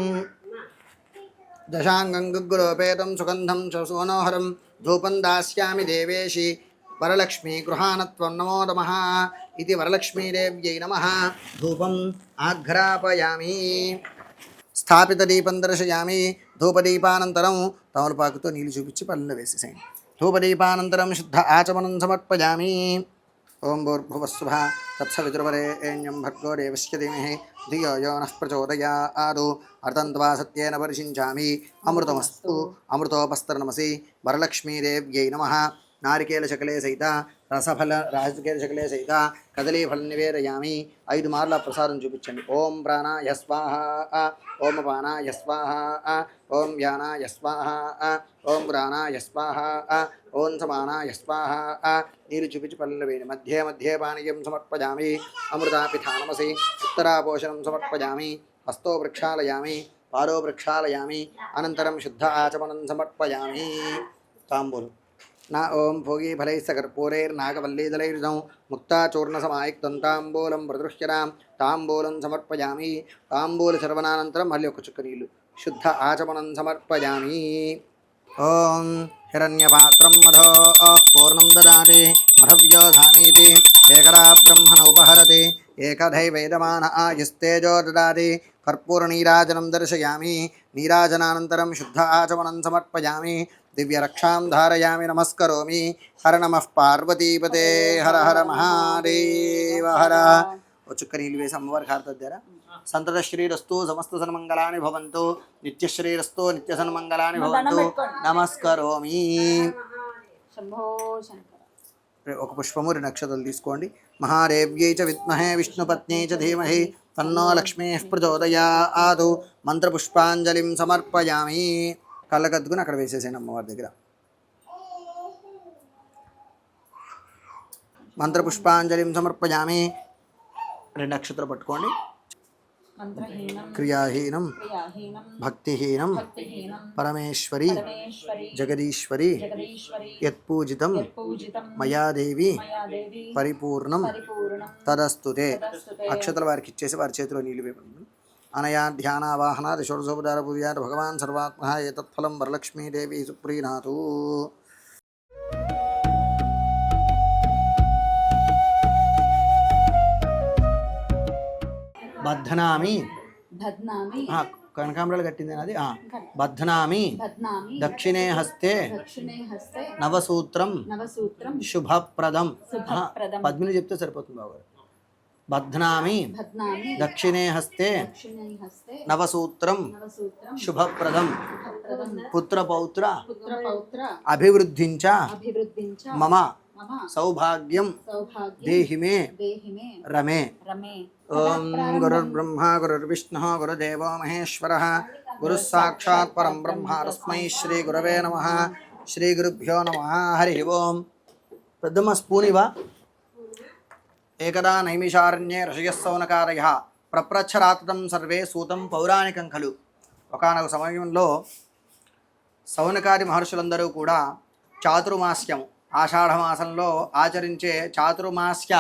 దశాంగం గుగ్గులోపేతం సుగంధం సోనోహరం ధూపం దాస్యామి దేవేశి వరలక్ష్మీ గృహాణత్వం నమో నమః ఇది వరలక్ష్మీదేవ్యై నమః. ధూపం ఆఘ్రాపయామి. స్థాపిత దీపం దర్శయామి. ధూపదీపానంతరం తమలపాకుతో నీళ్ళు చూపించి పళ్ళలో వేసేసేయండి. ధూపదీపానంతరం శుద్ధ ఆచమనం సమర్పయామి. ఓం భూర్భువస్సుభ తత్సవితుర్వరేణ్యం భర్గో దేవస్య ధీమహి ధియో యో నః ప్రచోదయాత్. అర్తంత్వా సత్యేన పరిషించామి. అమృతమస్తు. అమృతోపస్తరణమసి. వరలక్ష్మీదేవ్యై నమః. నారికేళశకలే సహిత నారికేళ శకలే సహిత కదలీఫలం నివేదయామి. 5 మార్ల ప్రసాదం చూపించండి. ఓం ప్రాణాయ స్వాహ, ఓం అపానాయ స్వాహ, ఓం వ్యానాయ స్వాహ, ఓం ప్రాణాయ స్వాహ, ఓం సమానాయ స్వాహ. నీరు చూపించి పల్లెలు వేయండి. మధ్యే మధ్యే పానీయం సమర్పయామి. అమృతాపిథానమసి ఉత్తరాపోషణం సమర్పయామి. హస్తో వృక్షాలయామి, పాదో వృక్షాలయామి. అనంతరం శుద్ధ ఆచమనం సమర్పయామి. తాంబూలం నా ఓం భోగి ఫలైస్స కర్పూరైర్నాగవల్లీదలైర్దం ముక్తాచూర్ణసమాయుక్తం తాంబూలం ప్రదృశ్యరాం. తాంబూలం సమర్పయామి. తాంబూల శర్వనానంతరం మళ్ళీ ఒక చుక్క నీళ్ళు. శుద్ధ ఆచమనం సమర్పయామి. ఓం హిరణ్యపాత్రం మధో పూర్ణం దదాతి మధవ్యోధానీతి ఏకదా బ్రహ్మణ ఉపహరతి ఏకధైవేదమాన ఆయుస్తేజో దదాతి. కర్పూరనీరాజనం దర్శయామి. నీరాజనానంతరం శుద్ధ ఆచమనం సమర్పయామి. దివ్యరక్షాం ధారయామి. నమస్కరోమి. హర నమః పార్వతీపతే. హర హర మహాదేవ హర. ఓ చుక్క నీళ్ళు వేసి అమ్మవారికి హారతద్దారా. సంతత శ్రీరస్తు సమస్త సన్మంగళాని భవంతు. నిత్యశ్రీరస్తు నిత్య సన్మంగళాని భవంతు. నమస్కరోమి. శంభో శంకర. ఒక పుష్పము 2 నక్షత్రాలు తీసుకోండి. మహాదేవ్యై చ విద్మహే విష్ణుపత్న్యై చ ధీమహి తన్నో లక్ష్మీ ప్రచోదయాత్. మంత్రపుష్పాంజలిం సమర్పయామి. కళ్ళకద్దుకుని అక్కడ వేసేసాను అమ్మవారి దగ్గర. మంత్రపుష్పాంజలిం సమర్పయామి. 2 నక్షత్రాలు పట్టుకోండి. క్రియాహీనం భక్తిహీనం పరమేశ్వరి జగదీశ్వరి యత్పూజితం మయా దేవి పరిపూర్ణం తదస్తుతే. అక్షతల వారికి ఇచ్చేసి వారి చేతిలో నీళ్ళు వేపండి. అనయా ధ్యానావాహన దిశోర్సోపదార పూజాత భగవాన్ సర్వాత్మ ఏతత్ఫలం వరలక్ష్మీదేవి సుప్రీనాథు. బధ్నామి కనకాంబరాలు కట్టింది అది. బధ్నామి దక్షిణే హస్తే నవసూత్రం శుభప్రదం. పద్మిని చెప్తే సరిపోతుంది బాబు. బధ్నామి దక్షిణే హస్తే నవసూత్రం శుభప్రదం పుత్రపౌత్ర అభివృద్ధించ మమ సౌభాగ్యం దేహి మే రమే. ఓం గురుర్బ్రహ్మ గురుర్విష్ణు గురుదేవో మహేశ్వరః గురుః సాక్షాత్ పరం బ్రహ్మ తస్మై శ్రీ గురవే నమః. శ్రీ గురుభ్యో నమః. హరి ఓం. పెద్దమ్మ స్పూనివా. ఏకదా నైమిషారణ్యే ఋషయః సౌనకాదయః ప్రప్రచ్ఛరాతతం సర్వే సూతం పౌరాణికం ఖలు. ఒకానొక సమయంలో సౌనకాది మహర్షులందరూ కూడా చాతుర్మాస్యం ఆషాఢమాసంలో ఆచరించే చాతుర్మాస్య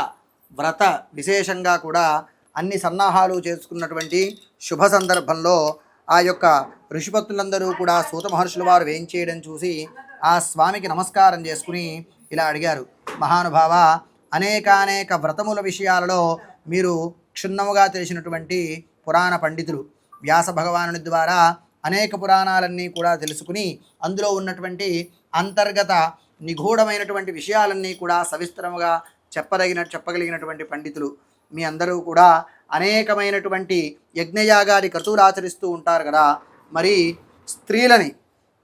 వ్రత విశేషంగా కూడా అన్ని సన్నాహాలు చేసుకున్నటువంటి శుభ సందర్భంలో ఆ యొక్క ఋషిపత్నులందరూ కూడా సూత మహర్షుల వారు వేయించేయడం చూసి ఆ స్వామికి నమస్కారం చేసుకుని ఇలా అడిగారు. మహానుభావ, అనేకానేక వ్రతముల విషయాలలో మీరు క్షుణ్ణముగా తెలిసినటువంటి పురాణ పండితులు. వ్యాస భగవానుని ద్వారా అనేక పురాణాలన్నీ కూడా తెలుసుకుని అందులో ఉన్నటువంటి అంతర్గత నిగూఢమైనటువంటి విషయాలన్నీ కూడా సవిస్తరముగా చెప్పగలిగినటువంటి పండితులు. మీ అందరూ కూడా అనేకమైనటువంటి యజ్ఞయాగాది క్రతువులు ఆచరిస్తూ ఉంటారు కదా. మరి స్త్రీలని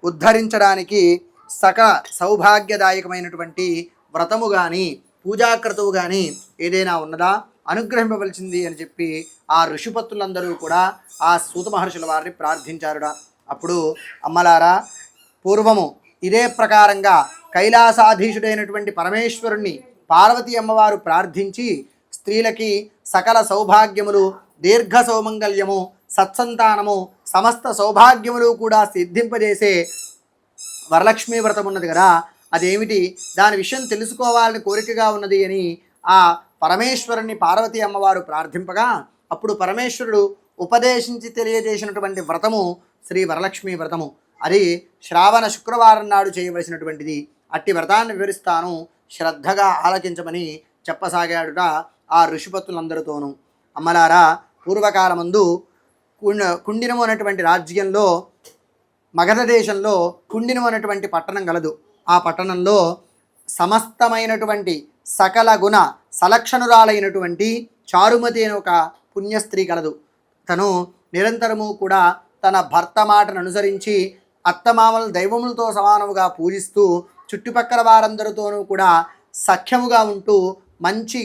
ఉద్ధరించడానికి సకల సౌభాగ్యదాయకమైనటువంటి వ్రతము కానీ పూజాక్రతువు కానీ ఏదైనా ఉన్నదా, అనుగ్రహింపవలసింది అని చెప్పి ఆ ఋషిపత్తులందరూ కూడా ఆ సూత మహర్షుల వారిని ప్రార్థించారుడా. అప్పుడు అమ్మలారా, పూర్వము ఇదే ప్రకారంగా కైలాసాధీశుడైనటువంటి పరమేశ్వరుణ్ణి పార్వతీ అమ్మవారు ప్రార్థించి స్త్రీలకి సకల సౌభాగ్యములు, దీర్ఘ సౌమంగళ్యము, సత్సంతానము, సమస్త సౌభాగ్యములు కూడా సిద్ధింపజేసే వరలక్ష్మీ వ్రతం ఉన్నది కదా, అదేమిటి, దాని విషయం తెలుసుకోవాలని కోరికగా ఉన్నది అని ఆ పరమేశ్వరుని పార్వతీ అమ్మవారు ప్రార్థింపగా అప్పుడు పరమేశ్వరుడు ఉపదేశించి తెలియజేసినటువంటి వ్రతము శ్రీ వరలక్ష్మీ వ్రతము. అది శ్రావణ శుక్రవారం నాడు చేయవలసినటువంటిది. అట్టి వ్రతాన్ని వివరిస్తాను, శ్రద్ధగా ఆలకించమని చెప్పసాగాడుట ఆ ఋషిపత్తులందరితోనూ. అమ్మలారా, పూర్వకాలమందు కుండినము అనేటువంటి రాజ్యంలో, మగధ దేశంలో కుండినము అనేటువంటి పట్టణం గలదు. ఆ పట్టణంలో సమస్తమైనటువంటి సకల గుణ సలక్షణురాలైనటువంటి చారుమతి అనే ఒక పుణ్యస్త్రీ కలదు. తను నిరంతరము కూడా తన భర్త మాటను అనుసరించి అత్తమామల దైవములతో సమానముగా పూజిస్తూ చుట్టుపక్కల వారందరితోనూ కూడా సఖ్యముగా ఉంటూ మంచి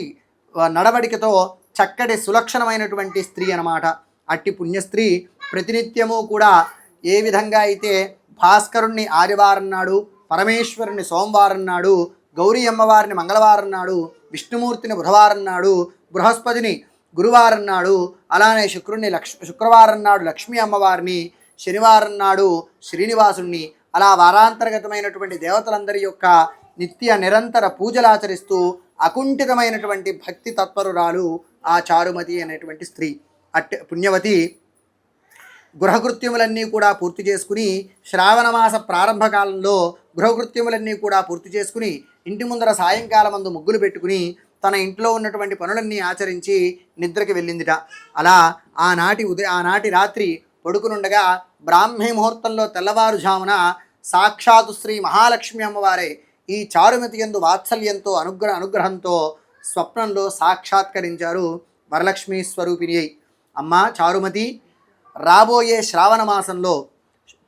నడవడికతో చక్కటి సులక్షణమైనటువంటి స్త్రీ అన్నమాట. అట్టి పుణ్యస్త్రీ ప్రతినిత్యము కూడా ఏ విధంగా అయితే భాస్కరుణ్ణి ఆదివారం నాడు, పరమేశ్వరుని సోమవారం నాడు, గౌరీ అమ్మవారిని మంగళవారం నాడు, విష్ణుమూర్తిని బుధవారం నాడు, బృహస్పతిని గురువారం నాడు, అలానే శుక్రవారం నాడు లక్ష్మీ అమ్మవారిని, శనివారం నాడు శ్రీనివాసుని, అలా వారాంతర్గతమైనటువంటి దేవతలందరి యొక్క నిత్య నిరంతర పూజలు ఆచరిస్తూ అకుంఠితమైనటువంటి భక్తి తత్పరురాలు ఆ చారుమతి అనేటువంటి స్త్రీ. పుణ్యవతి గృహకృత్యములన్నీ కూడా పూర్తి చేసుకుని శ్రావణమాస ప్రారంభ కాలంలో గృహకృత్యములన్నీ కూడా పూర్తి చేసుకుని ఇంటి ముందర సాయంకాలం మందు ముగ్గులు పెట్టుకుని తన ఇంట్లో ఉన్నటువంటి పనులన్నీ ఆచరించి నిద్రకి వెళ్ళిందిట. అలా ఆనాటి రాత్రి పడుకునుండగా బ్రాహ్మీ ముహూర్తంలో తెల్లవారుజామున సాక్షాతు శ్రీ మహాలక్ష్మి అమ్మవారే ఈ చారుమతి యందు వాత్సల్యంతో అనుగ్రహంతో స్వప్నంలో సాక్షాత్కరించారు వరలక్ష్మీ స్వరూపిణి అయి. అమ్మా చారుమతి, రాబోయే శ్రావణ మాసంలో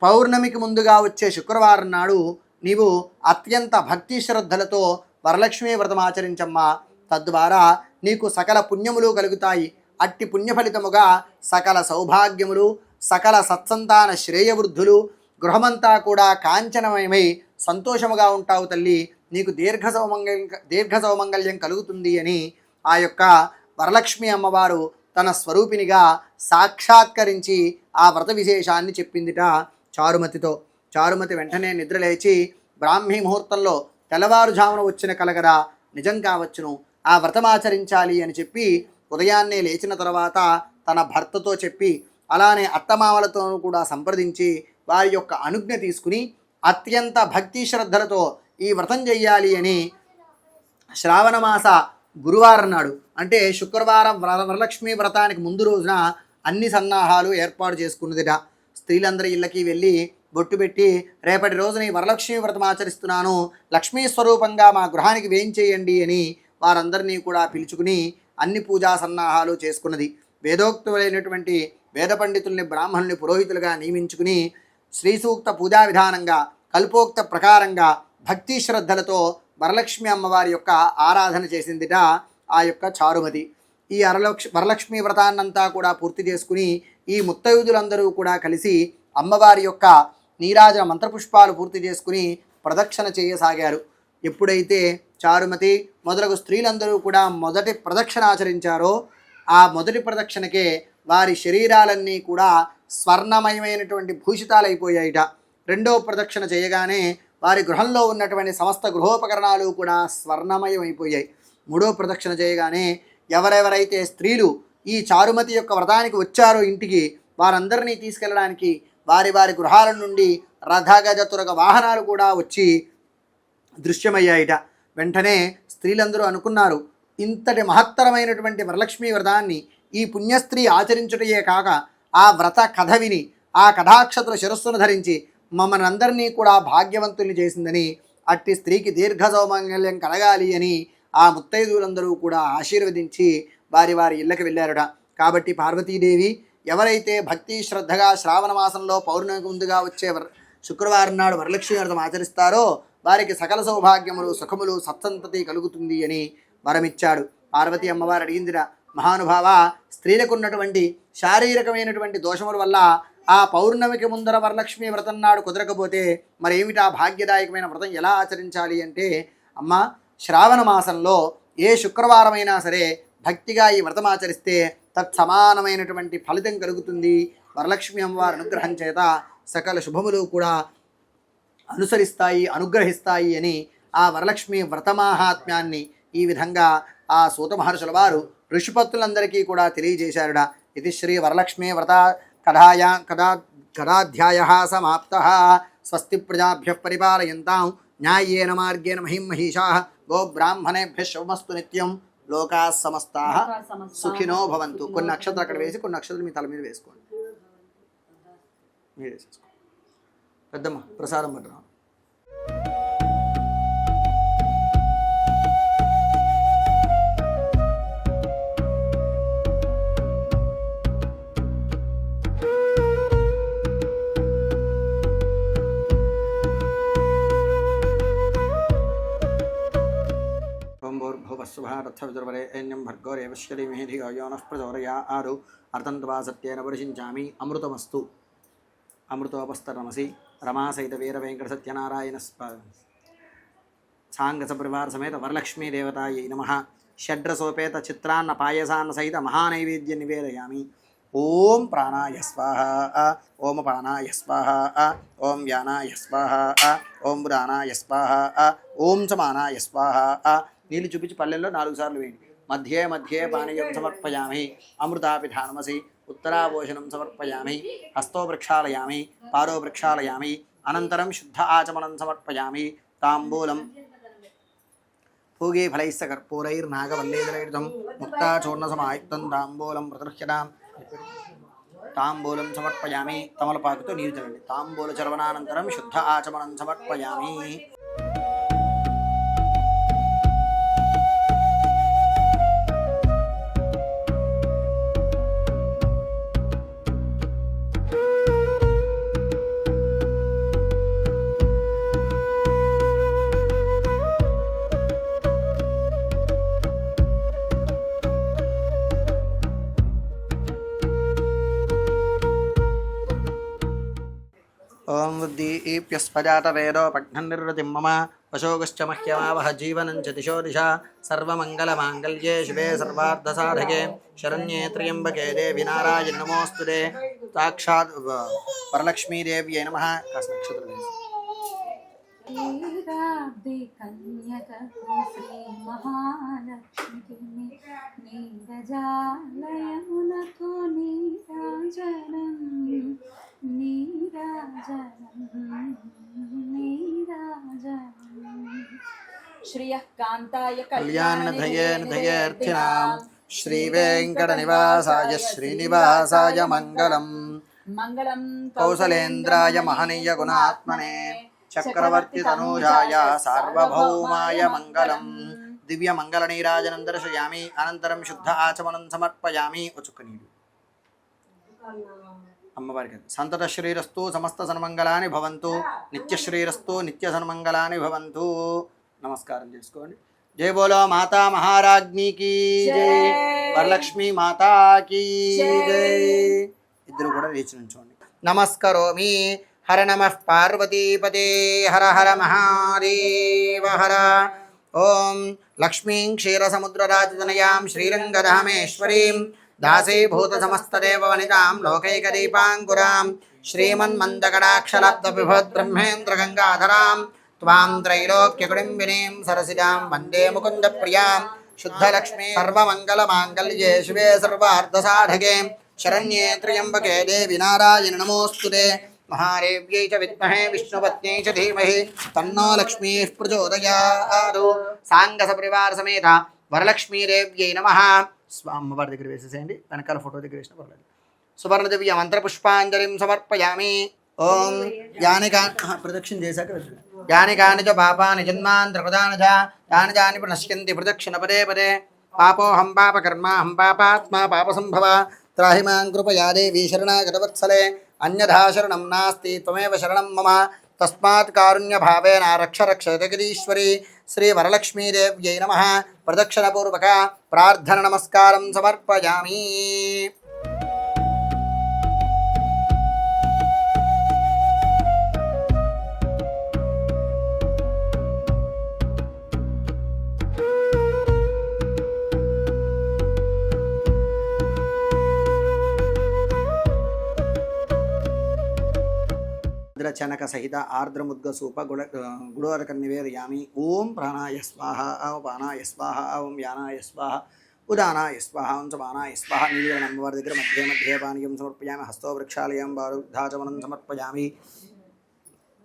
పౌర్ణమికి ముందుగా వచ్చే శుక్రవారం నాడు నీవు అత్యంత భక్తి శ్రద్ధలతో వరలక్ష్మీ వ్రతం ఆచరించమ్మా. తద్వారా నీకు సకల పుణ్యములు కలుగుతాయి. అట్టి పుణ్య ఫలితముగా సకల సౌభాగ్యములు, సకల సత్సంతాన శ్రేయవృద్ధులు, గృహమంతా కూడా కాంచనమయమై సంతోషముగా ఉంటావు తల్లి. నీకు దీర్ఘ సౌమంగళ్యం కలుగుతుంది అని ఆ యొక్క వరలక్ష్మి అమ్మవారు తన స్వరూపినిగా సాక్షాత్కరించి ఆ వ్రత విశేషాన్ని చెప్పిందిట చారుమతితో. చారుమతి వెంటనే నిద్రలేచి బ్రాహ్మీ ముహూర్తంలో తెల్లవారుజామున వచ్చిన కలగదా నిజం కావచ్చును, ఆ వ్రతమాచరించాలి అని చెప్పి ఉదయాన్నే లేచిన తర్వాత తన భర్తతో చెప్పి అలానే అత్తమామలతో కూడా సంప్రదించి వారి యొక్క అనుజ్ఞ తీసుకుని అత్యంత భక్తి శ్రద్ధలతో ఈ వ్రతం చెయ్యాలి అని శ్రావణమాస గురువారం నాడు అంటే శుక్రవారం వరలక్ష్మీ వ్రతానికి ముందు రోజున అన్ని సన్నాహాలు ఏర్పాటు చేసుకున్నదిట. స్త్రీలందరి ఇళ్ళకి వెళ్ళి బొట్టు పెట్టి రేపటి రోజున ఈ వరలక్ష్మీ వ్రతం ఆచరిస్తున్నాను, లక్ష్మీ స్వరూపంగా మా గృహానికి వేయించేయండి అని వారందరినీ కూడా పిలుచుకుని అన్ని పూజా సన్నాహాలు చేసుకున్నది. వేదోక్తులైనటువంటి వేద పండితుల్ని బ్రాహ్మణుల్ని పురోహితులుగా నియమించుకుని శ్రీ సూక్త పూజా విధానంగా కల్పోక్త ప్రకారంగా భక్తి శ్రద్ధలతో వరలక్ష్మి అమ్మవారి యొక్క ఆరాధన చేసిందిట ఆ యొక్క చారుమతి. ఈ వరలక్ష్మి వ్రతాన్నంతా కూడా పూర్తి చేసుకుని ఈ ముత్తైదులందరూ కూడా కలిసి అమ్మవారి యొక్క నీరాజన మంత్రపుష్పాలు పూర్తి చేసుకుని ప్రదక్షిణ చేయసాగారు. ఎప్పుడైతే చారుమతి మొదలగు స్త్రీలందరూ కూడా మొదటి ప్రదక్షిణ ఆచరించారో ఆ మొదటి ప్రదక్షిణకే వారి శరీరాలన్నీ కూడా స్వర్ణమయమైనటువంటి భూషితాలైపోయాయిట. రెండో ప్రదక్షిణ చేయగానే వారి గృహంలో ఉన్నటువంటి సమస్త గృహోపకరణాలు కూడా స్వర్ణమయమైపోయాయి. మూడో ప్రదక్షిణ చేయగానే ఎవరెవరైతే స్త్రీలు ఈ చారుమతి యొక్క వ్రతానికి వచ్చారో ఇంటికి వారందరినీ తీసుకెళ్ళడానికి వారి వారి గృహాల నుండి రథగజతురగ వాహనాలు కూడా వచ్చి దృశ్యమయ్యాయిట. వెంటనే స్త్రీలందరూ అనుకున్నారు, ఇంతటి మహత్తరమైనటువంటి వరలక్ష్మీ వ్రతాన్ని ఈ పుణ్యస్త్రీ ఆచరించుటయే కాక ఆ వ్రత కథ విని ఆ కథాక్షతుల శిరస్సును ధరించి మమ్మల్ని అందరినీ కూడా భాగ్యవంతుల్ని చేసిందని, అట్టి స్త్రీకి దీర్ఘ సౌమంగళ్యం కలగాలి అని ఆ ముత్తైదువులందరూ కూడా ఆశీర్వదించి వారి వారి ఇళ్ళకి వెళ్ళారట. కాబట్టి పార్వతీదేవి ఎవరైతే భక్తి శ్రద్ధగా శ్రావణ మాసంలో పౌర్ణమికి ముందుగా వచ్చే శుక్రవారం నాడు వరలక్ష్మీ వ్రతం ఆచరిస్తారో వారికి సకల సౌభాగ్యములు, సుఖములు, సత్సంతతి కలుగుతుంది అని వరమిచ్చాడు. పార్వతీ అమ్మవారు అడిగిందిరా, మహానుభావ, స్త్రీలకు ఉన్నటువంటి శారీరకమైనటువంటి దోషముల వల్ల ఆ పౌర్ణమికి ముందర వరలక్ష్మీ వ్రతం నాడు కుదరకపోతే మరి ఏమిటి ఆ భాగ్యదాయకమైన వ్రతం ఎలా ఆచరించాలి అంటే, అమ్మ శ్రావణ మాసంలో ఏ శుక్రవారమైనా సరే భక్తిగా ఈ వ్రతం ఆచరిస్తే తత్సమానమైనటువంటి ఫలితం కలుగుతుంది. వరలక్ష్మి అమ్మవారి అనుగ్రహం చేత సకల శుభములు కూడా అనుసరిస్తాయి, అనుగ్రహిస్తాయి అని ఆ వరలక్ష్మి వ్రతమాహాత్మ్యాన్ని ఈ విధంగా ఆ సూత మహర్షుల వారు ఋషిపత్తులందరికీ కూడా తెలియజేశారుడా. ఇది శ్రీ వరలక్ష్మీ వ్రత కథాధ్యాయः సమాప్తः. స్వస్తి ప్రజాభ్యః పరిపాలయంతాం న్యాయేన మార్గేణ మహిం మహిషాః. గోబ్రాహ్మణేభ్యః శుభమస్తు నిత్యం. లోకాः సమస్తాః సుఖినో భవంతు. కొన్ని అక్షతలు అక్కడ వేసి కొన్ని అక్షతలు మీ తల మీద వేసుకోండి. మీరు వేసేసుకోండి. పెద్దమ్మ ప్రసాదం పట్టడం. రథవిదుర్వరేణ్యం భర్గో రేవశ్య ధీమహి ధియో యో నః ప్రచోదయాత్ అర్థంత్వా సత్యేన పరిషించామి అమృతమస్తు అమృతోపస్తరమసి రమాసహిత వీర వెంకట సత్యనారాయణ సాంగస పరివార సమేత వరలక్ష్మీ దేవతాయై నమః షడ్రసోపేత చిత్రాన్న పాయసాన్న సహిత మహానైవేద్య నివేదయామి ఓం ప్రాణాయ స్వాహ ఓం పానాయ స్వాహ ఓం వ్యానాయ స్వాహ ఓం ఉదానాయ స్వాహ ఓం సమానాయ స్వాహ. నీళ్ళు చూపించి పల్లెల్లో 4 సార్లు వేయండి. మధ్యే మధ్యే పానీయం సమర్పయామి అమృతాపిధానమసి ఉత్తరాభోషణం సమర్పయామి హస్తో ప్రక్షాళయామి పాదో ప్రక్షాళయామి అనంతరం శుద్ధ ఆచమనం సమర్పయామి తాంబూలం పూగే ఫలైస్స కర్పూరైర్నాగవల్లేదరైర్ధం ముక్తాచూర్ణసమాయుక్తం తాంబూలం ప్రదృహ్యతాం తాంబూలం సమర్పయామి. తమలపాకుతో నీరు చల్లండి. తాంబూల చర్వనానంతరం శుద్ధ ఆచమనం సమర్పయామి. ఓం ఉద్దీప్యస్పజాత వేదో పఘ్నన్నిర్వృతిం మమ వశోగశ్చ మహ్యమావహ జీవనం చ దిశో దిశ సర్వమంగళమాంగళ్యే శివే సర్వార్థసాధకే శరణ్యే త్ర్యంబకే దేవి నారాయణ నమోస్తుతే. సాక్షాత్ వరలక్ష్మీదేవ్యై నమః. కాస్త నక్షత్రం వేసి శ్రీ మహాలక్ష్మి నీరజాలయమునకు నీరాజనం శ్రియః కాంతాయ కళ్యాణధయేర్ధియేర్థినాం శ్రీవేంకటనివాసాయ శ్రీనివాసాయ మంగళం మంగళం కౌసలేంద్రాయ మహనీయ గుణాత్మనే చక్రవర్తి తనూజాయ సార్వభౌమాయ మంగళం. దివ్య మంగళ నీరాజనం దర్శయామి. అనంతరం శుద్ధ ఆచమనం సమర్పయామి. చుక్క నీరు అమ్మవారికి. సంతత శ్రీరస్తు సమస్త సన్మంగళాని భవంతు నిత్యశ్రీరస్తు నిత్య సన్మంగళాని భవంతు. నమస్కారం చేసుకోండి. జై బోలో మాతా మహారాజ్ఞికి జై, వరలక్ష్మీ మాతాకి జై. ఇద్దరు కూడా లేచి నుంచోండి. నమస్కరోమి. హర నమః పార్వతీపతే హర హర మహాదేవ హర. ఓం లక్ష్మీం క్షీరసముద్రరాజతనయాం శ్రీరంగధామేశ్వరీం దాసీభూత సమస్తదేవ వనితాం లోకైకదీపాంకురాం శ్రీమన్మందకటాక్షలబ్ధవిభవద్బ్రహ్మేంద్ర గంగాధరాం త్వాం త్రైలోక్యకుటుంబినీం సరసిజాం వందే ముకుంద ప్రియాం శుద్ధలక్ష్మీ సర్వమంగళమాంగళ్యే శివే సర్వార్థసాధకే శరణ్యే త్ర్యంబకే దేవి నారాయణ నమోస్తుతే. మహాదేవ్యై చ విద్మహే విష్ణుపత్న్యై చ ధీమహి తన్నో లక్ష్మీ ప్రచోదయాత్. సాంగస పరివార సమేత వరలక్ష్మీదేవ్యై నమః. అమ్మవారి దగ్గర వేసేసేయండి. వెనకాల ఫోటో దగ్గర వేసిన పర్లేదు. సువర్ణదివ్య మంత్రపుష్పాంజలిం సమర్పయామి. ఓం ప్రదక్షిణ చేశాక యాని కాని చ పాపాని జన్మాంతర్కృతాని చ యాని చాని ప్రణశ్యంతి ప్రదక్షిణ పదే పదే పాపోహం పాపకర్మాహం పాపాత్మా పాపసంభవ త్రాహి మాం కృపయా దేవీ శరణాగతవత్సలే అన్యథా శరణం నాస్తి త్వమేవ శరణం మమ తస్మాత్ కారుణ్యభావేన రక్ష రక్ష జగదీశ్వరి. శ్రీ వరలక్ష్మీదేవ్యై నమః. ప్రదక్షిణపూర్వక ప్రార్థన నమస్కారం సమర్పయామి. చనక సహిత ఆర్ద్రముద్గసూప గుడోదక నివేదయామి. ఓం ప్రాణాయ స్వాహ ఓం పానాయ స్వాహ ఓం వ్యానాయ స్వాహ ఉదానాయ స్వాహ ఓం సమానాయ స్వాహ. నివేదన అమ్మవారి దగ్గర మధ్య మధ్య పానీయం సమర్పయామి. హస్తో వృక్షాలయం బారుధాచమనం సమర్పయామి.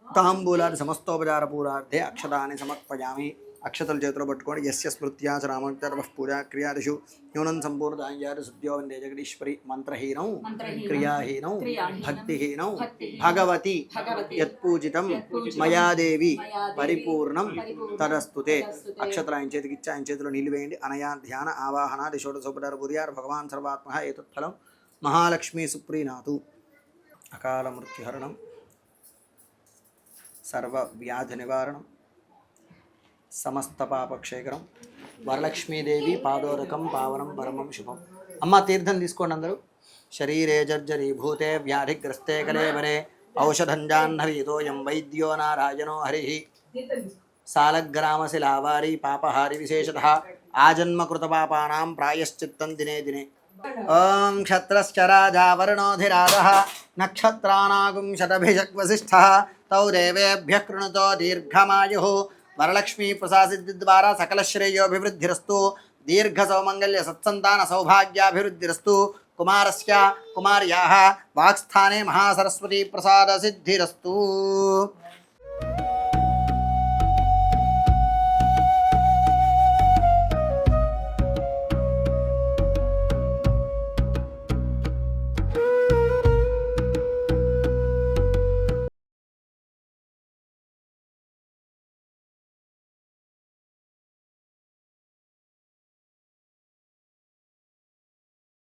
తాంబూలాది సమస్తోపచారపూరార్థే అక్షతాన్ని సమర్పయామి. అక్షతలు చేతిలో పట్టుకోండి. యస్య స్మృత్యా చ రామోత్తరవః పూజా క్రియాదిషు న్యూనం సంపూర్ణాయాది శుద్ధ్యో వందే జగదీశ్వరి. మంత్రహీనం క్రియాహీనం భక్తిహీనం భగవతి యత్పూజితం మయాదేవి పరిపూర్ణం తదస్తుతే. అక్షతలు ఆయన చేతికి ఇచ్చి ఆయన చేతిలో నీళ్ళు వేయండి. అనయా ధ్యాన ఆవాహనాది షోడశోపచార పూర్యార్ భగవాన్ సర్వాత్మ ఏతత్ఫలం మహాలక్ష్మీ సుప్రీనాథు. అకాల మృత్యుహరణం సర్వ వ్యాధి నివారణం సమస్త పాపక్షేకరం వరలక్ష్మీదేవి పాదోదకం పావనం పరమం శుభం. అమ్మ తీర్థం తీసుకోండి అందరూ. శరీరే జర్జరీభూతే వ్యాధిగ్రస్తే కలేవరే ఔషధం జాహ్నవీతోయం వైద్యో నారాయణో హరి. సాలగ్రామశిలావారి పాపహారి విశేషతః ఆజన్మకృతపాపానాం ప్రాయశ్చిత్తం దినే దినే. ఓం క్షత్రశ్చ రాజా వరుణోధిరాజः నక్షత్రానాగుం శతభిషగ్వసిష్ఠः తౌ దేవేభ్యः కృణుతో దీర్ఘమాయుః. వరలక్ష్మీ ప్రసాసిద్ధిద్వారా సకల శ్రేయోభివృద్ధిరస్తు. దీర్ఘ సౌమంగళ్య సత్సంతాన సౌభాగ్యాభివృద్ధిరస్తు. కుమారస్య కుమార్యాः వాక్స్థానే మహాసరస్వతీ ప్రసాద సిద్ధిరస్తు.